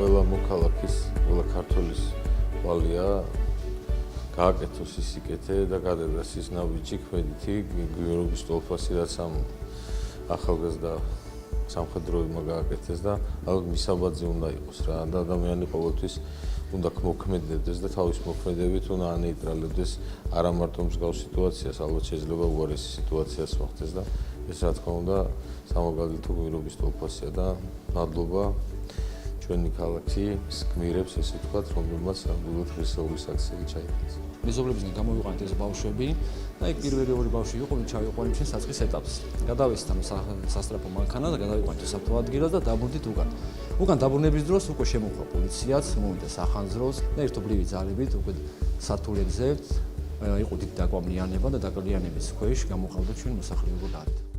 ყველა მოქალაქის, ყველა ქართველის ვალია გააკეთოს ის სიკეთე და გადადგას ის ნაბიჯი ქმედითი გვიურობის ტოლფასი, რაც ამ ახალგაზრდა სამხედროებმა გააკეთეს და ალბათ მისაბაძი უნდა იყოს რა და ადამიანი ყოველთვის უნდა მოქმედებდეს და თავის მოქმედებით უნდა ანეიტრალებდეს არა მარტო მსგავს სიტუაციას, ალბათ შეიძლება უარესი სიტუაციაც მოხდეს და ეს რა თქმა უნდა სამოგადმოებითო გვირობის ტოლფასია და მადლობა ჩვენი ქალაქის გმირებს, ესე ვთქვათ, რომელმაც ნამდვილად ღირსეულის აქციები ჩაიყენეს. მეზობლებისგან გამოვიყვანეთ ეს ბავშვები და იქ პირველი ორი ბავშვი იყო, ვინც ჩავიყვანეთ ჩვენ საწყის ეტაპს. გადავესით ამ სასტრაფო მანქანას და გადავიყვანეთ საფრთხე ადგილას და დაბრუნდით უკან. უკან დაბრუნების დროს უკვე შემოხვა პოლიციაც, მომენტა სახანძროს და ერთობლივი ძალებით უკვე სართულებზე იყო დიდი დაკვამლიანება და დაკლიანების ქვეშ გამოყავდა ჩვენ მოსახლეობა გარეთ.